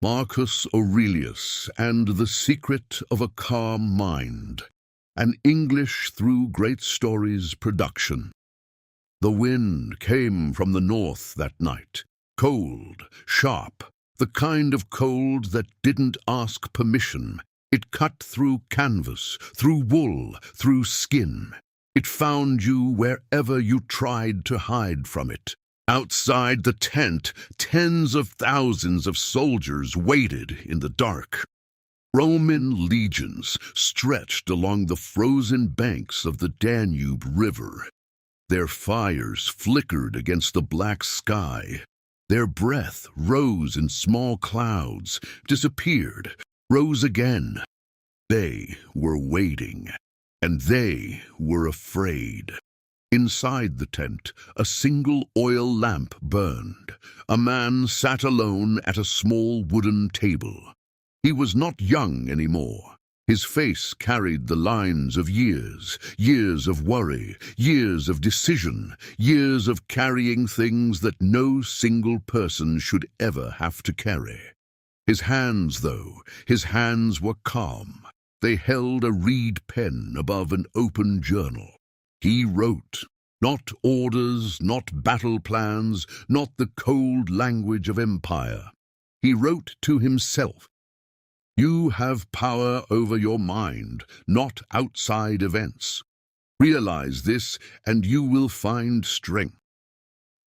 Marcus Aurelius and the Secret of a Calm Mind, an English Through Great Stories production. The wind came from the north that night, cold, sharp, the kind of cold that didn't ask permission. It cut through canvas, through wool, through skin. It found you wherever you tried to hide from it. Outside the tent, tens of thousands of soldiers waited in the dark. Roman legions stretched along the frozen banks of the Danube River. Their fires flickered against the black sky. Their breath rose in small clouds, disappeared, rose again. They were waiting, and they were afraid. Inside the tent, a single oil lamp burned. A man sat alone at a small wooden table. He was not young anymore. His face carried the lines of years, years of worry, years of decision, years of carrying things that no single person should ever have to carry. His hands, though, his hands were calm. They held a reed pen above an open journal. He wrote, not orders, not battle plans, not the cold language of empire. He wrote to himself. You have power over your mind, not outside events. Realize this, and you will find strength.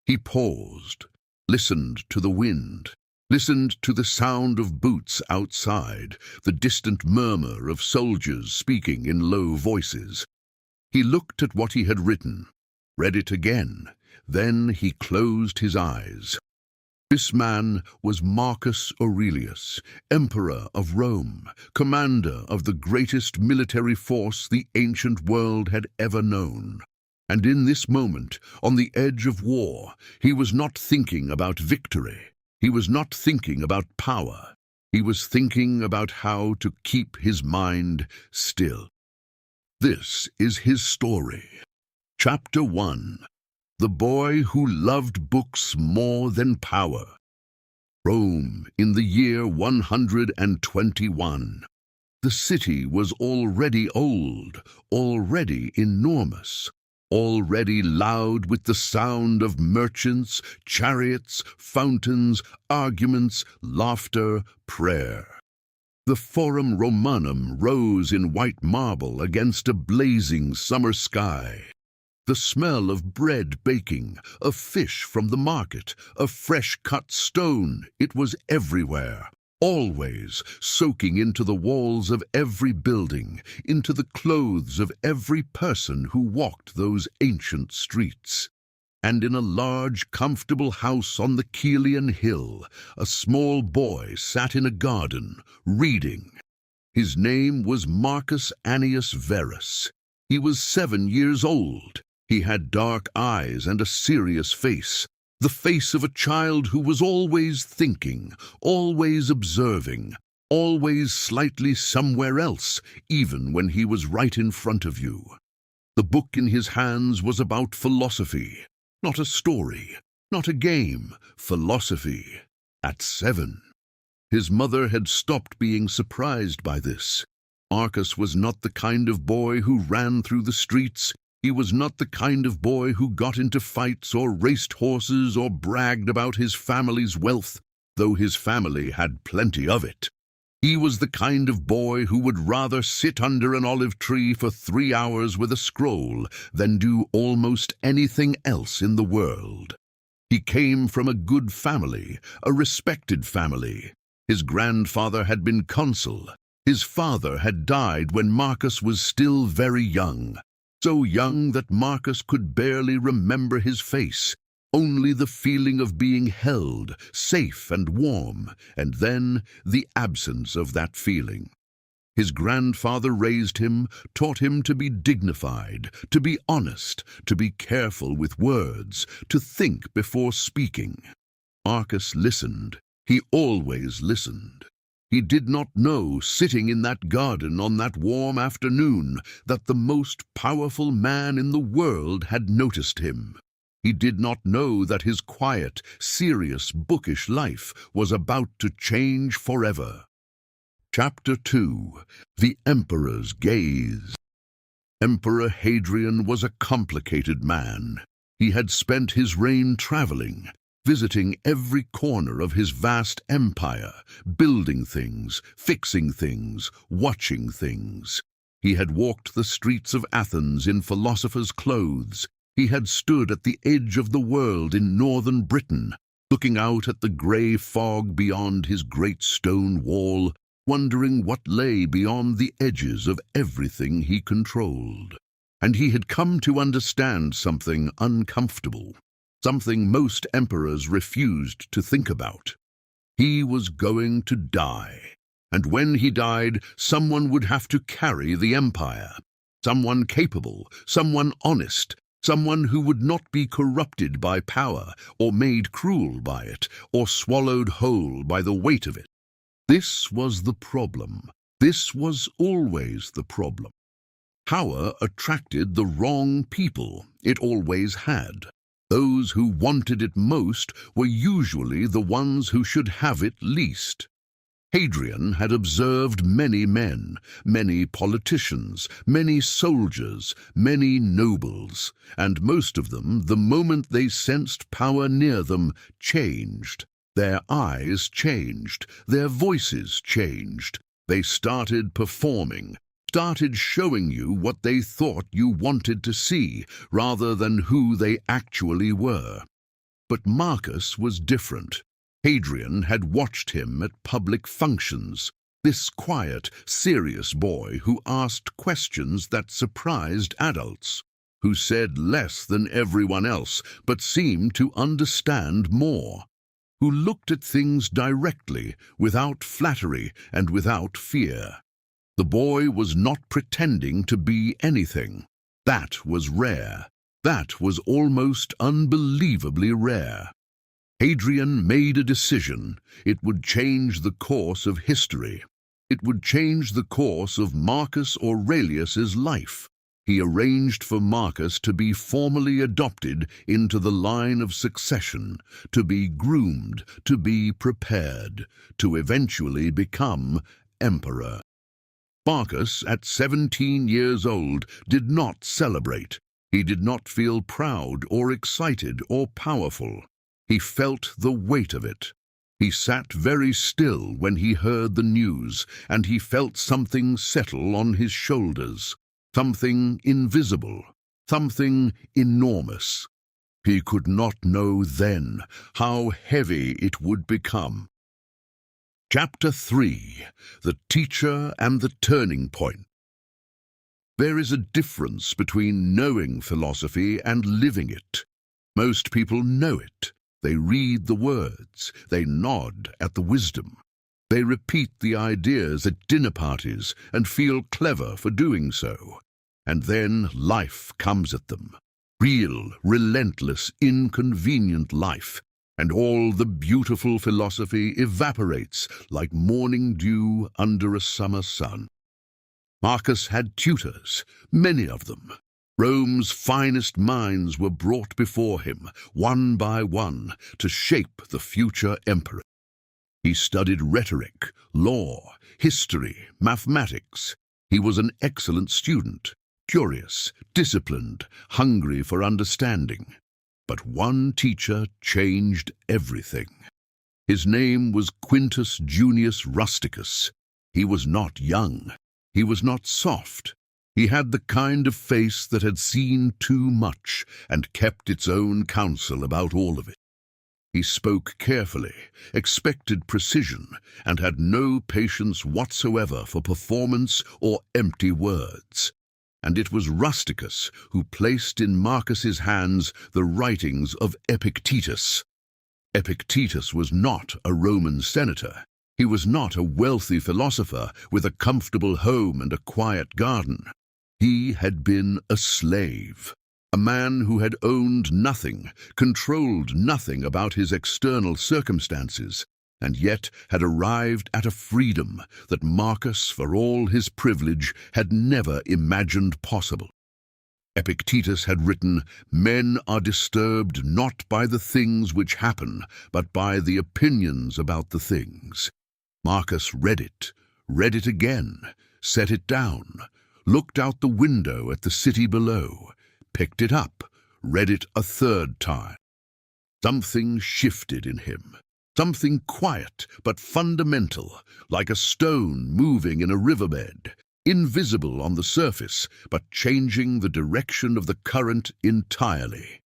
He paused, listened to the wind, listened to the sound of boots outside, the distant murmur of soldiers speaking in low voices. He looked at what he had written, read it again, then he closed his eyes. This man was Marcus Aurelius, Emperor of Rome, commander of the greatest military force the ancient world had ever known. And in this moment, on the edge of war, he was not thinking about victory. He was not thinking about power. He was thinking about how to keep his mind still. This is his story. Chapter 1. The Boy Who Loved Books More Than Power. Rome, in the year 121. The city was already old, already enormous, already loud with the sound of merchants, chariots, fountains, arguments, laughter, prayer. The Forum Romanum rose in white marble against a blazing summer sky. The smell of bread baking, of fish from the market, of fresh-cut stone, it was everywhere, always soaking into the walls of every building, into the clothes of every person who walked those ancient streets. And in a large, comfortable house on the Caelian hill, a small boy sat in a garden, reading. His name was Marcus Annius Verus. He was 7 years old. He had dark eyes and a serious face, the face of a child who was always thinking, always observing, always slightly somewhere else, even when he was right in front of you. The book in his hands was about philosophy, not a story, not a game, philosophy. At 7. His mother had stopped being surprised by this. Marcus was not the kind of boy who ran through the streets. He was not the kind of boy who got into fights or raced horses or bragged about his family's wealth, though his family had plenty of it. He was the kind of boy who would rather sit under an olive tree for 3 hours with a scroll than do almost anything else in the world. He came from a good family, a respected family. His grandfather had been consul. His father had died when Marcus was still very young. So young that Marcus could barely remember his face, only the feeling of being held, safe and warm, and then the absence of that feeling. His grandfather raised him, taught him to be dignified, to be honest, to be careful with words, to think before speaking. Marcus listened. He always listened. He did not know, sitting in that garden on that warm afternoon, that the most powerful man in the world had noticed him. He did not know that his quiet, serious, bookish life was about to change forever. Chapter 2. The Emperor's Gaze. Emperor Hadrian was a complicated man. He had spent his reign traveling, visiting every corner of his vast empire, building things, fixing things, watching things. He had walked the streets of Athens in philosopher's clothes. He had stood at the edge of the world in northern Britain, looking out at the grey fog beyond his great stone wall, wondering what lay beyond the edges of everything he controlled. And he had come to understand something uncomfortable, something most emperors refused to think about. He was going to die, and when he died, someone would have to carry the empire. Someone capable, someone honest, someone who would not be corrupted by power, or made cruel by it, or swallowed whole by the weight of it. This was the problem. This was always the problem. Power attracted the wrong people. It always had. Those who wanted it most were usually the ones who should have it least. Hadrian had observed many men, many politicians, many soldiers, many nobles, and most of them, the moment they sensed power near them, changed. Their eyes changed, their voices changed. They started performing, started showing you what they thought you wanted to see, rather than who they actually were. But Marcus was different. Hadrian had watched him at public functions, this quiet, serious boy who asked questions that surprised adults, who said less than everyone else but seemed to understand more, who looked at things directly, without flattery and without fear. The boy was not pretending to be anything. That was rare. That was almost unbelievably rare. Hadrian made a decision. It would change the course of history. It would change the course of Marcus Aurelius's life. He arranged for Marcus to be formally adopted into the line of succession, to be groomed, to be prepared, to eventually become emperor. Marcus, at 17 years old, did not celebrate. He did not feel proud or excited or powerful. He felt the weight of it. He sat very still when he heard the news, and he felt something settle on his shoulders, something invisible, something enormous. He could not know then how heavy it would become. Chapter 3. The Teacher and the Turning Point. There is a difference between knowing philosophy and living it. Most people know it. They read the words. They nod at the wisdom. They repeat the ideas at dinner parties and feel clever for doing so. And then life comes at them. Real, relentless, inconvenient life. And all the beautiful philosophy evaporates like morning dew under a summer sun. Marcus had tutors, many of them. Rome's finest minds were brought before him, one by one, to shape the future emperor. He studied rhetoric, law, history, mathematics. He was an excellent student, curious, disciplined, hungry for understanding. But one teacher changed everything. His name was Quintus Junius Rusticus. He was not young. He was not soft. He had the kind of face that had seen too much and kept its own counsel about all of it. He spoke carefully, expected precision, and had no patience whatsoever for performance or empty words. And it was Rusticus who placed in Marcus's hands the writings of Epictetus. Epictetus was not a Roman senator. He was not a wealthy philosopher with a comfortable home and a quiet garden. He had been a slave, a man who had owned nothing, controlled nothing about his external circumstances, and yet had arrived at a freedom that Marcus, for all his privilege, had never imagined possible. Epictetus had written, "Men are disturbed not by the things which happen, but by the opinions about the things." Marcus read it again, set it down, looked out the window at the city below, picked it up, read it a third time. Something shifted in him. Something quiet but fundamental, like a stone moving in a riverbed, invisible on the surface, but changing the direction of the current entirely.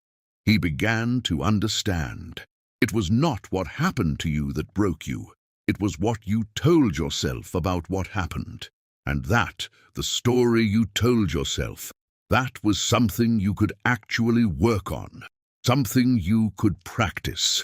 He began to understand. It was not what happened to you that broke you. It was what you told yourself about what happened. And that, the story you told yourself, that was something you could actually work on, something you could practice.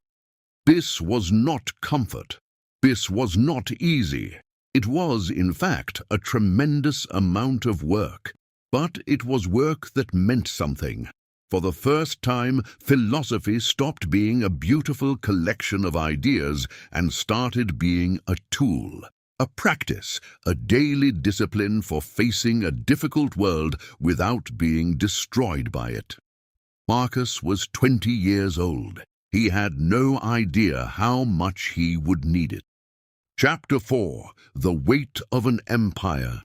This was not comfort. This was not easy. It was, in fact, a tremendous amount of work. But it was work that meant something. For the first time, philosophy stopped being a beautiful collection of ideas and started being a tool, a practice, a daily discipline for facing a difficult world without being destroyed by it. Marcus was 20 years old. He had no idea how much he would need it. Chapter 4. The Weight of an Empire.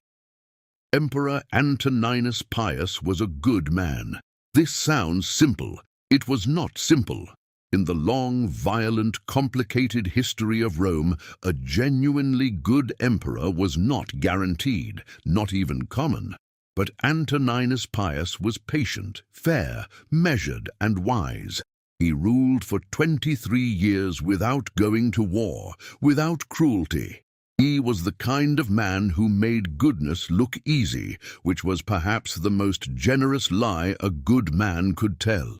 Emperor Antoninus Pius was a good man. This sounds simple. It was not simple. In the long, violent, complicated history of Rome, a genuinely good emperor was not guaranteed, not even common. But Antoninus Pius was patient, fair, measured, and wise. He ruled for 23 years without going to war, without cruelty. He was the kind of man who made goodness look easy, which was perhaps the most generous lie a good man could tell.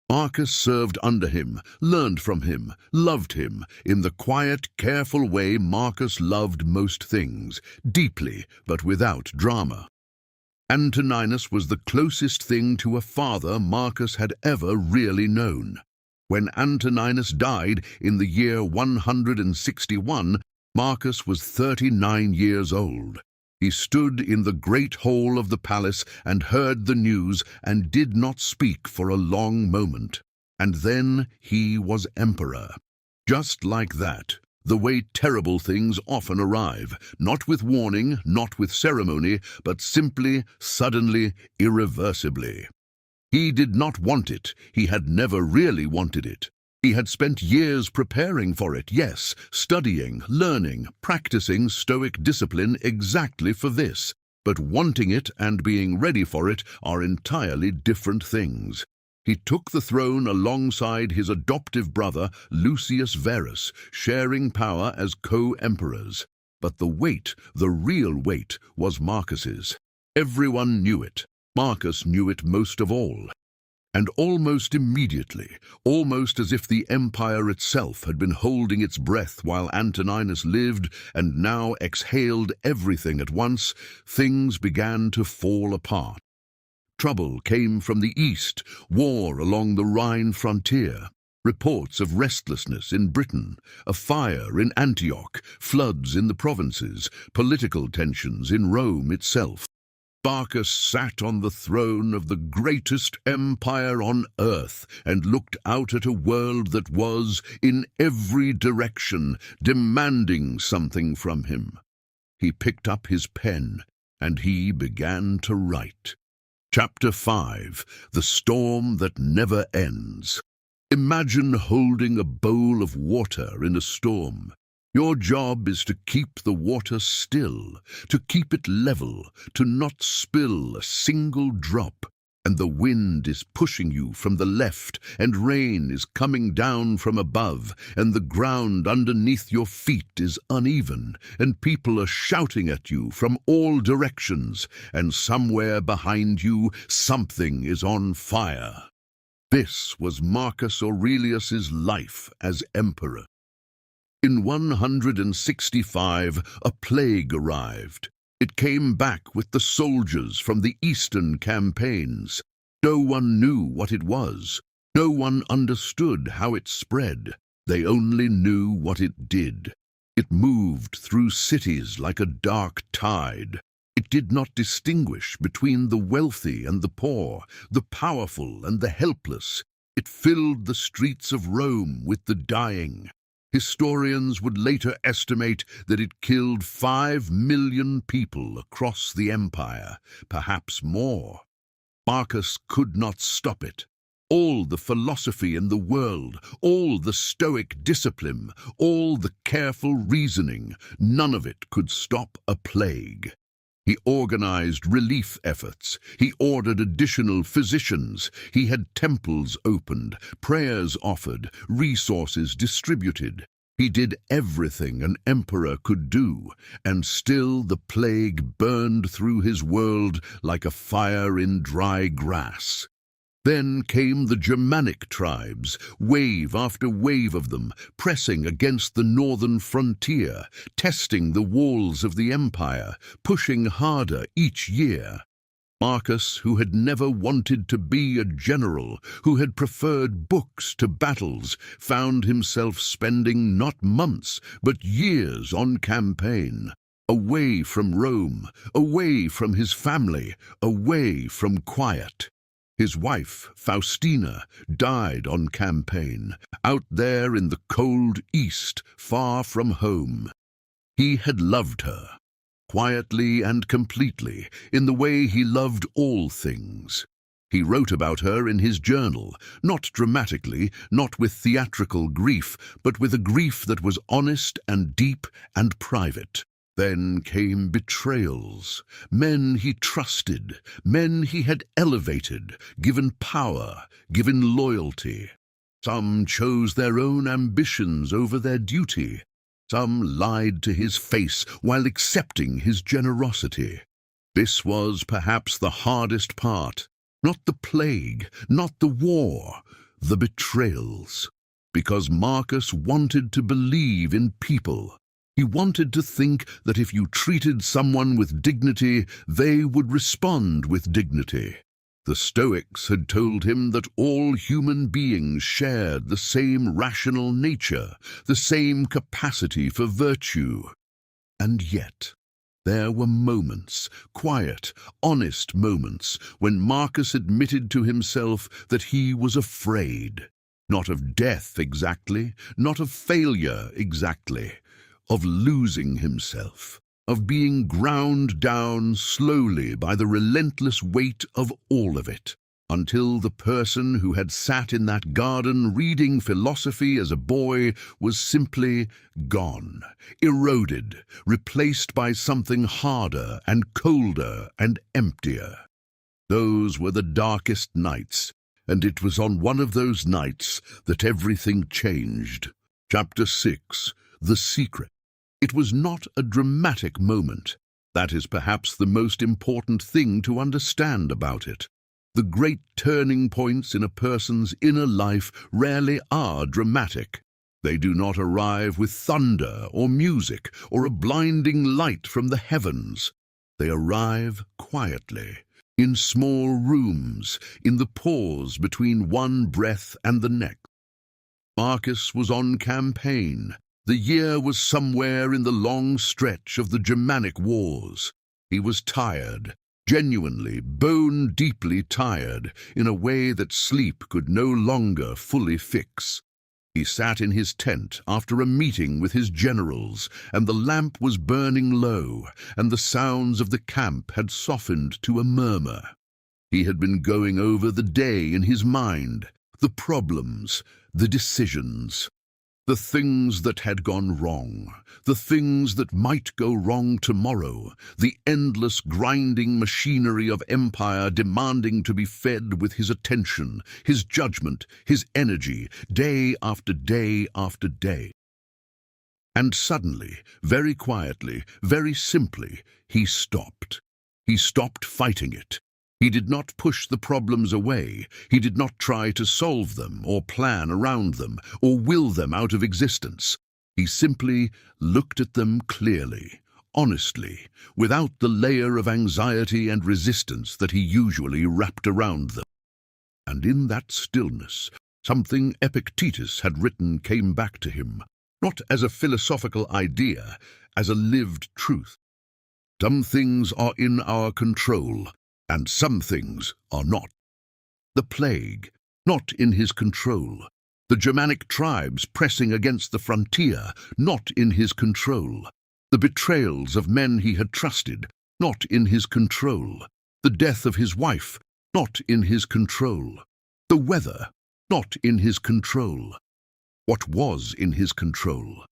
Marcus served under him, learned from him, loved him, in the quiet, careful way Marcus loved most things, deeply but without drama. Antoninus was the closest thing to a father Marcus had ever really known. When Antoninus died in the year 161, Marcus was 39 years old. He stood in the great hall of the palace and heard the news and did not speak for a long moment. And then he was emperor. Just like that, the way terrible things often arrive, not with warning, not with ceremony, but simply, suddenly, irreversibly. He did not want it. He had never really wanted it. He had spent years preparing for it, yes, studying, learning, practicing Stoic discipline exactly for this. But wanting it and being ready for it are entirely different things. He took the throne alongside his adoptive brother, Lucius Verus, sharing power as co-emperors. But the weight, the real weight, was Marcus's. Everyone knew it. Marcus knew it most of all. And almost immediately, almost as if the empire itself had been holding its breath while Antoninus lived and now exhaled everything at once, things began to fall apart. Trouble came from the east, war along the Rhine frontier, reports of restlessness in Britain, a fire in Antioch, floods in the provinces, political tensions in Rome itself. Marcus sat on the throne of the greatest empire on earth and looked out at a world that was, in every direction, demanding something from him. He picked up his pen and he began to write. Chapter 5. The Storm That Never Ends. Imagine holding a bowl of water in a storm. Your job is to keep the water still, to keep it level, to not spill a single drop. And the wind is pushing you from the left, and rain is coming down from above, and the ground underneath your feet is uneven, and people are shouting at you from all directions, and somewhere behind you something is on fire. This was Marcus Aurelius's life as emperor. In 165, a plague arrived. It came back with the soldiers from the eastern campaigns. No one knew what it was. No one understood how it spread. They only knew what it did. It moved through cities like a dark tide. It did not distinguish between the wealthy and the poor, the powerful and the helpless. It filled the streets of Rome with the dying. Historians would later estimate that it killed 5 million people across the empire, perhaps more. Marcus could not stop it. All the philosophy in the world, all the Stoic discipline, all the careful reasoning, none of it could stop a plague. He organized relief efforts. He ordered additional physicians. He had temples opened, prayers offered, resources distributed. He did everything an emperor could do, and still the plague burned through his world like a fire in dry grass. Then came the Germanic tribes, wave after wave of them, pressing against the northern frontier, testing the walls of the empire, pushing harder each year. Marcus, who had never wanted to be a general, who had preferred books to battles, found himself spending not months, but years on campaign, away from Rome, away from his family, away from quiet. His wife, Faustina, died on campaign, out there in the cold East, far from home. He had loved her, quietly and completely, in the way he loved all things. He wrote about her in his journal, not dramatically, not with theatrical grief, but with a grief that was honest and deep and private. Then came betrayals, men he trusted, men he had elevated, given power, given loyalty. Some chose their own ambitions over their duty. Some lied to his face while accepting his generosity. This was perhaps the hardest part, not the plague, not the war, the betrayals. Because Marcus wanted to believe in people. He wanted to think that if you treated someone with dignity, they would respond with dignity. The Stoics had told him that all human beings shared the same rational nature, the same capacity for virtue. And yet, there were moments, quiet, honest moments, when Marcus admitted to himself that he was afraid. Not of death exactly, not of failure exactly, of losing himself, of being ground down slowly by the relentless weight of all of it, until the person who had sat in that garden reading philosophy as a boy was simply gone, eroded, replaced by something harder and colder and emptier. Those were the darkest nights, and it was on one of those nights that everything changed. Chapter 6, The Secret. It was not a dramatic moment. That is perhaps the most important thing to understand about it. The great turning points in a person's inner life rarely are dramatic. They do not arrive with thunder or music or a blinding light from the heavens. They arrive quietly, in small rooms, in the pause between one breath and the next. Marcus was on campaign. The year was somewhere in the long stretch of the Germanic wars. He was tired, genuinely, bone-deeply tired, in a way that sleep could no longer fully fix. He sat in his tent after a meeting with his generals, and the lamp was burning low, and the sounds of the camp had softened to a murmur. He had been going over the day in his mind, the problems, the decisions. The things that had gone wrong, the things that might go wrong tomorrow, the endless grinding machinery of empire demanding to be fed with his attention, his judgment, his energy, day after day after day. And suddenly, very quietly, very simply, he stopped. He stopped fighting it. He did not push the problems away. He did not try to solve them or plan around them or will them out of existence. He simply looked at them clearly, honestly, without the layer of anxiety and resistance that he usually wrapped around them. And in that stillness, something Epictetus had written came back to him, not as a philosophical idea, as a lived truth. Some things are in our control, and some things are not. The plague, not in his control. The Germanic tribes pressing against the frontier, not in his control. The betrayals of men he had trusted, not in his control. The death of his wife, not in his control. The weather, not in his control. What was in his control?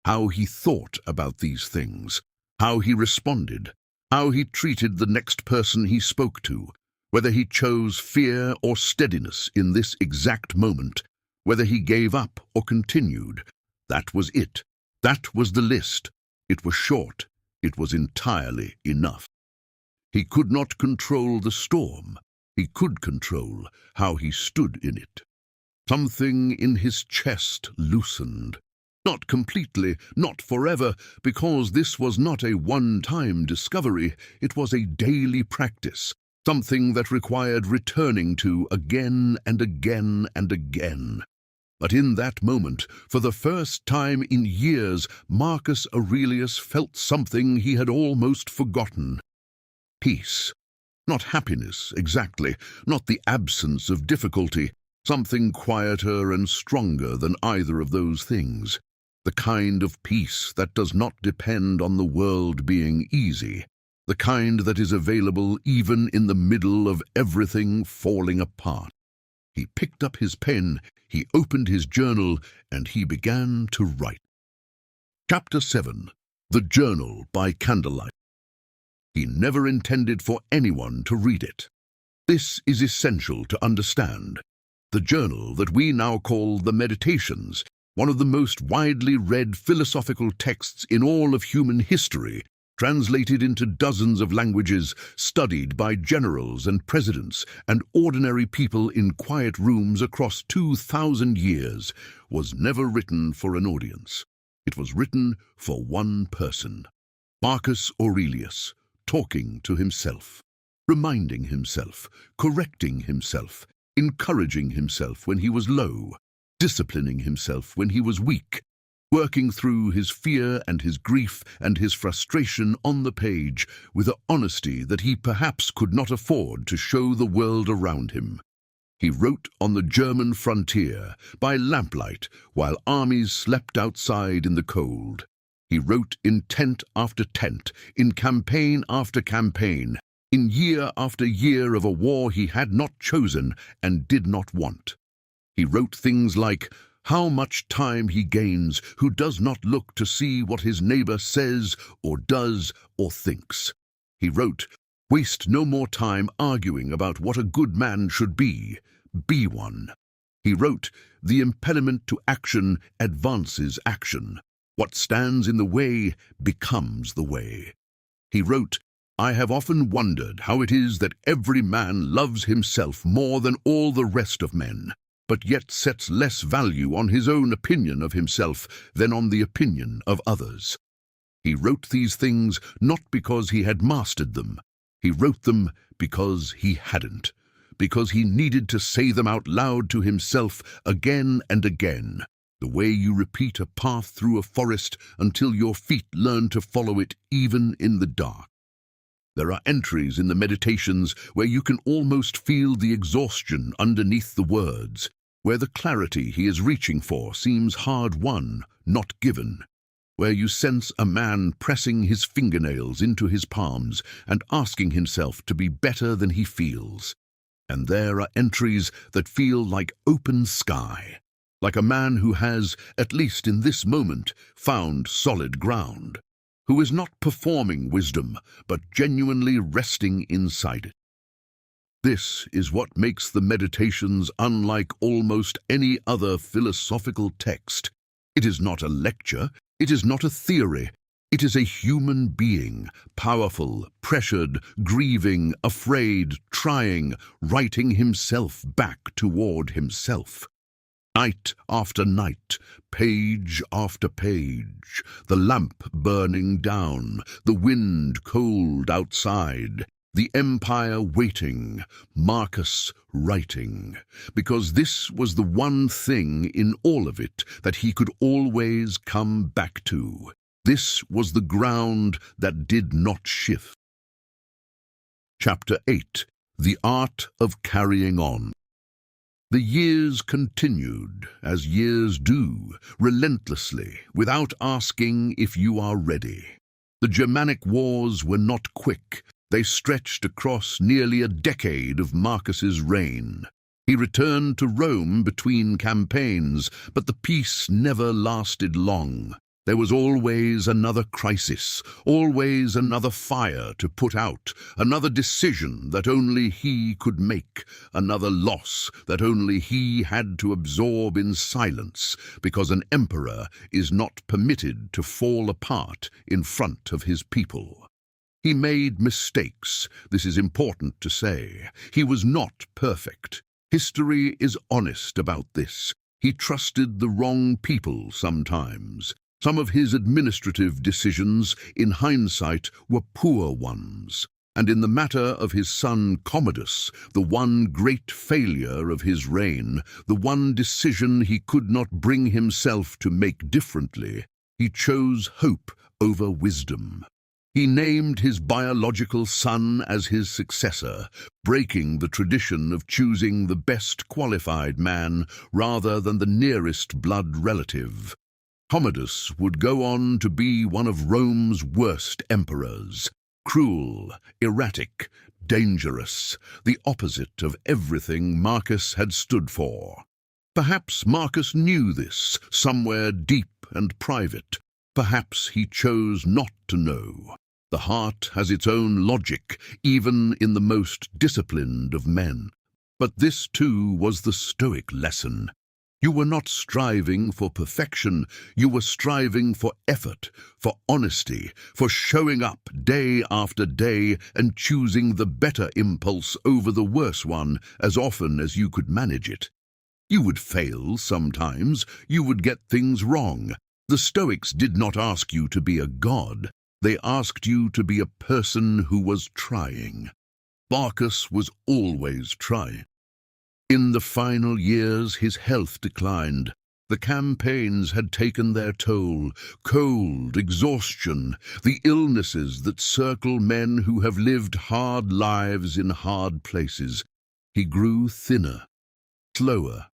How he thought about these things, how he responded, how he treated the next person he spoke to, whether he chose fear or steadiness in this exact moment, whether he gave up or continued. That was it. That was the list. It was short. It was entirely enough. He could not control the storm. He could control how he stood in it. Something in his chest loosened. Not completely, not forever, because this was not a one-time discovery. It was a daily practice, something that required returning to again and again and again. But in that moment, for the first time in years, Marcus Aurelius felt something he had almost forgotten. Peace. Not happiness, exactly, not the absence of difficulty, something quieter and stronger than either of those things. The kind of peace that does not depend on the world being easy, the kind that is available even in the middle of everything falling apart. He picked up his pen, he opened his journal, and he began to write. Chapter 7. The Journal by Candlelight. He never intended for anyone to read it. This is essential to understand. The journal that we now call the Meditations, one of the most widely read philosophical texts in all of human history, translated into dozens of languages, studied by generals and presidents and ordinary people in quiet rooms across 2,000 years, was never written for an audience. It was written for one person, Marcus Aurelius, talking to himself, reminding himself, correcting himself, encouraging himself when he was low, disciplining himself when he was weak, working through his fear and his grief and his frustration on the page with an honesty that he perhaps could not afford to show the world around him. He wrote on the German frontier, by lamplight, while armies slept outside in the cold. He wrote in tent after tent, in campaign after campaign, in year after year of a war he had not chosen and did not want. He wrote things like, "How much time he gains who does not look to see what his neighbor says or does or thinks." He wrote, "Waste no more time arguing about what a good man should be one." He wrote, "The impediment to action advances action. What stands in the way becomes the way." He wrote, "I have often wondered how it is that every man loves himself more than all the rest of men, but yet sets less value on his own opinion of himself than on the opinion of others." He wrote these things not because he had mastered them. He wrote them because he hadn't, because he needed to say them out loud to himself again and again, the way you repeat a path through a forest until your feet learn to follow it even in the dark. There are entries in the Meditations where you can almost feel the exhaustion underneath the words, where the clarity he is reaching for seems hard-won, not given, where you sense a man pressing his fingernails into his palms and asking himself to be better than he feels. And there are entries that feel like open sky, like a man who has, at least in this moment, found solid ground, who is not performing wisdom, but genuinely resting inside it. This is what makes the Meditations unlike almost any other philosophical text. It is not a lecture, it is not a theory. It is a human being, powerful, pressured, grieving, afraid, trying, writing himself back toward himself. Night after night, page after page, the lamp burning down, the wind cold outside, the empire waiting, Marcus writing, because this was the one thing in all of it that he could always come back to. This was the ground that did not shift. Chapter 8. The Art of Carrying On. The years continued, as years do, relentlessly, without asking if you are ready. The Germanic wars were not quick. They stretched across nearly a decade of Marcus's reign. He returned to Rome between campaigns, but the peace never lasted long. There was always another crisis, always another fire to put out, another decision that only he could make, another loss that only he had to absorb in silence, because an emperor is not permitted to fall apart in front of his people. He made mistakes, this is important to say. He was not perfect. History is honest about this. He trusted the wrong people sometimes. Some of his administrative decisions, in hindsight, were poor ones. And in the matter of his son Commodus, the one great failure of his reign, the one decision he could not bring himself to make differently, he chose hope over wisdom. He named his biological son as his successor, breaking the tradition of choosing the best qualified man rather than the nearest blood relative. Commodus would go on to be one of Rome's worst emperors, cruel, erratic, dangerous, the opposite of everything Marcus had stood for. Perhaps Marcus knew this, somewhere deep and private. Perhaps he chose not to know. The heart has its own logic, even in the most disciplined of men. But this too was the Stoic lesson. You were not striving for perfection, you were striving for effort, for honesty, for showing up day after day and choosing the better impulse over the worse one as often as you could manage it. You would fail sometimes, you would get things wrong. The Stoics did not ask you to be a god, they asked you to be a person who was trying. Marcus was always trying. In the final years, his health declined. The campaigns had taken their toll. Cold, exhaustion, the illnesses that circle men who have lived hard lives in hard places. He grew thinner, slower.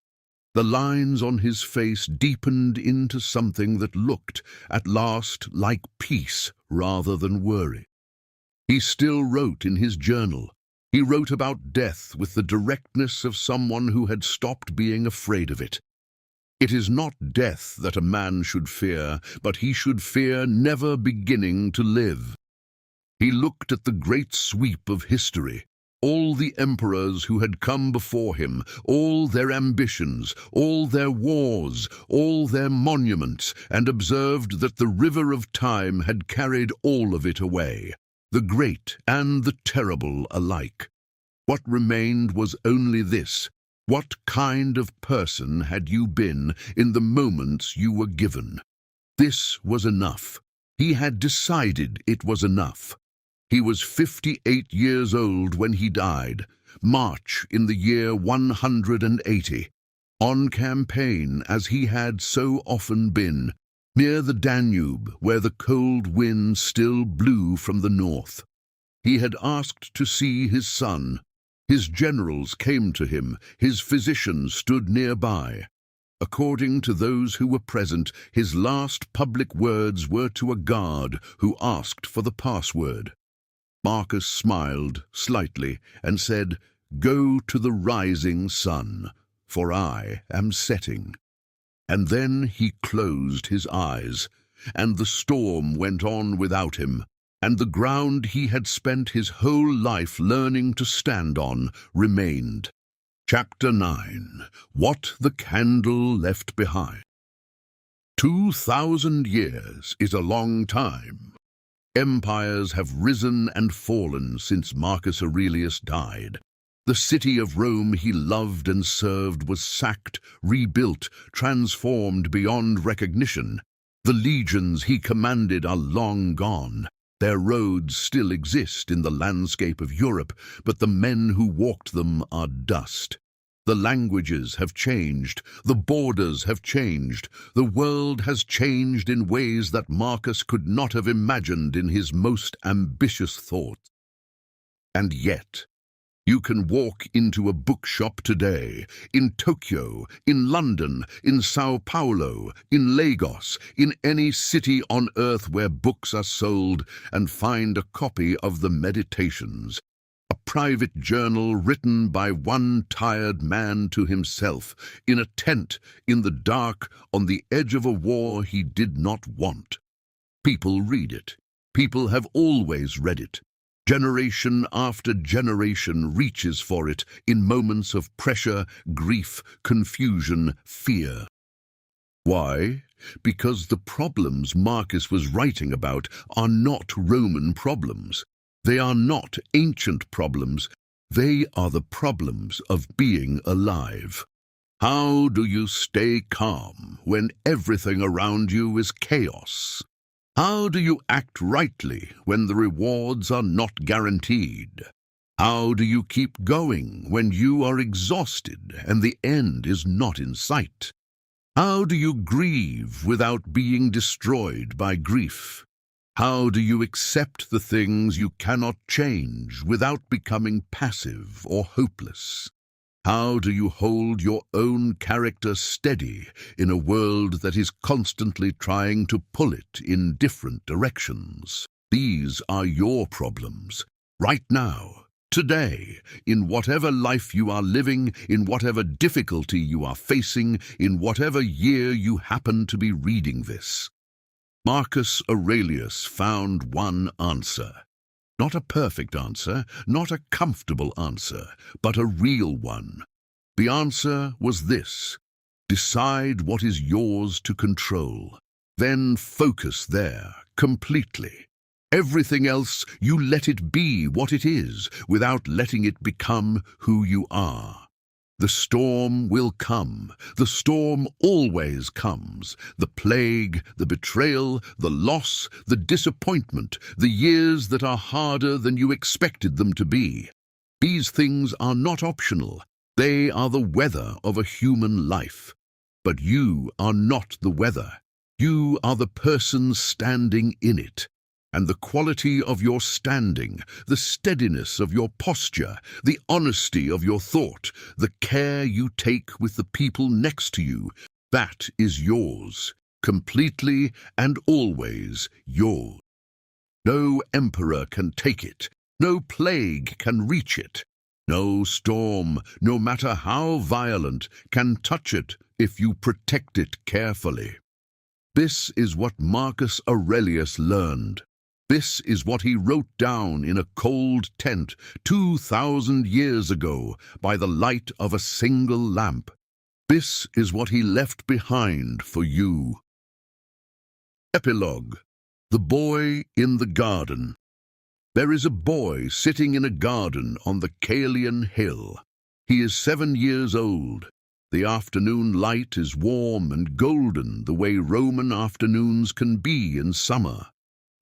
The lines on his face deepened into something that looked, at last, like peace rather than worry. He still wrote in his journal. He wrote about death with the directness of someone who had stopped being afraid of it. It is not death that a man should fear, but he should fear never beginning to live. He looked at the great sweep of history, all the emperors who had come before him, all their ambitions, all their wars, all their monuments, and observed that the river of time had carried all of it away, the great and the terrible alike. What remained was only this: what kind of person had you been in the moments you were given? This was enough. He had decided it was enough. He was 58 years old when he died, March in the year 180, on campaign as he had so often been, near the Danube where the cold wind still blew from the north. He had asked to see his son. His generals came to him, his physicians stood nearby. According to those who were present, his last public words were to a guard who asked for the password. Marcus smiled slightly and said, "Go to the rising sun, for I am setting." And then he closed his eyes, and the storm went on without him, and the ground he had spent his whole life learning to stand on remained. Chapter 9. What the Candle Left Behind. 2,000 years is a long time. Empires have risen and fallen since Marcus Aurelius died. The city of Rome he loved and served was sacked, rebuilt, transformed beyond recognition. The legions he commanded are long gone. Their roads still exist in the landscape of Europe, but the men who walked them are dust. The languages have changed, the borders have changed, the world has changed in ways that Marcus could not have imagined in his most ambitious thoughts. And yet, you can walk into a bookshop today, in Tokyo, in London, in Sao Paulo, in Lagos, in any city on earth where books are sold, and find a copy of the Meditations, a private journal written by one tired man to himself, in a tent, in the dark, on the edge of a war he did not want. People read it. People have always read it. Generation after generation reaches for it in moments of pressure, grief, confusion, fear. Why? Because the problems Marcus was writing about are not Roman problems. They are not ancient problems. They are the problems of being alive. How do you stay calm when everything around you is chaos? How do you act rightly when the rewards are not guaranteed? How do you keep going when you are exhausted and the end is not in sight? How do you grieve without being destroyed by grief? How do you accept the things you cannot change without becoming passive or hopeless? How do you hold your own character steady in a world that is constantly trying to pull it in different directions? These are your problems, right now, today, in whatever life you are living, in whatever difficulty you are facing, in whatever year you happen to be reading this. Marcus Aurelius found one answer. Not a perfect answer, not a comfortable answer, but a real one. The answer was this: decide what is yours to control. Then focus there, completely. Everything else, you let it be what it is, without letting it become who you are. The storm will come. The storm always comes. The plague, the betrayal, the loss, the disappointment, the years that are harder than you expected them to be. These things are not optional. They are the weather of a human life. But you are not the weather. You are the person standing in it. And the quality of your standing, the steadiness of your posture, the honesty of your thought, the care you take with the people next to you, that is yours, completely and always yours. No emperor can take it. No plague can reach it. No storm, no matter how violent, can touch it if you protect it carefully. This is what Marcus Aurelius learned. This is what he wrote down in a cold tent 2,000 years ago by the light of a single lamp. This is what he left behind for you. Epilogue: The Boy in the Garden. There is a boy sitting in a garden on the Candlelight hill. He is 7 years old. The afternoon light is warm and golden, the way Roman afternoons can be in summer.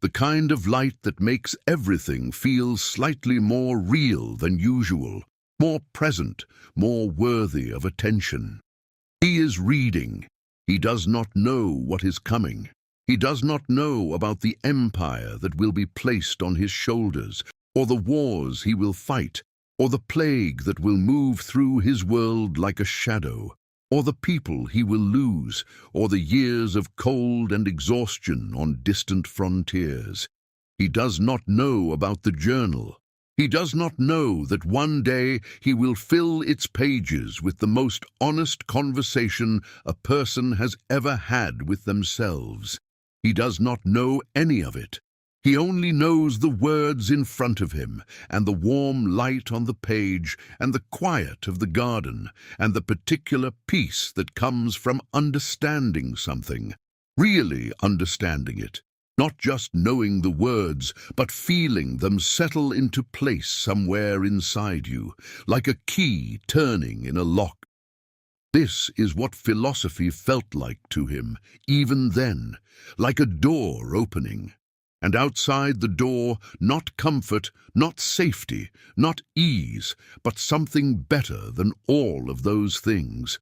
The kind of light that makes everything feel slightly more real than usual, more present, more worthy of attention. He is reading. He does not know what is coming. He does not know about the empire that will be placed on his shoulders, or the wars he will fight, or the plague that will move through his world like a shadow, or the people he will lose, or the years of cold and exhaustion on distant frontiers. He does not know about the journal. He does not know that one day he will fill its pages with the most honest conversation a person has ever had with themselves. He does not know any of it. He only knows the words in front of him, and the warm light on the page, and the quiet of the garden, and the particular peace that comes from understanding something, really understanding it, not just knowing the words, but feeling them settle into place somewhere inside you, like a key turning in a lock. This is what philosophy felt like to him, even then, like a door opening. And outside the door, not comfort, not safety, not ease, but something better than all of those things.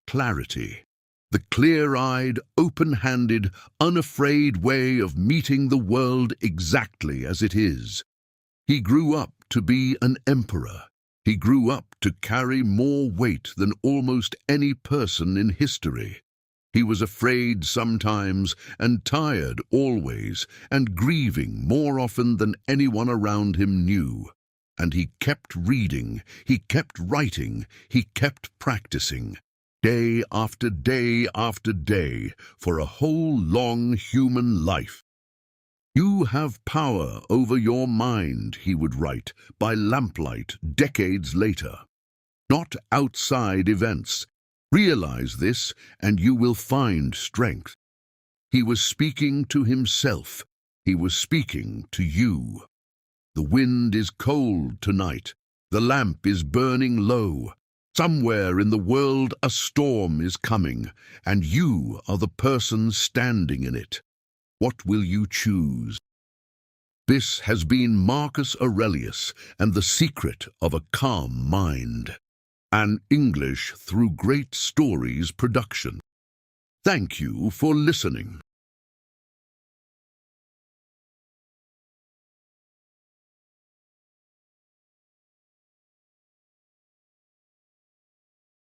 Clarity. The clear-eyed, open-handed, unafraid way of meeting the world exactly as it is. He grew up to be an emperor. He grew up to carry more weight than almost any person in history. He was afraid sometimes, and tired always, and grieving more often than anyone around him knew. And he kept reading, he kept writing, he kept practicing, day after day after day, for a whole long human life. "You have power over your mind," he would write, by lamplight decades later. Not outside events. Realize this, and you will find strength. He was speaking to himself. He was speaking to you. The wind is cold tonight. The lamp is burning low. Somewhere in the world a storm is coming, and you are the person standing in it. What will you choose? This has been Marcus Aurelius and the Secret of a Calm Mind, an English Through Great Stories production. Thank you for listening.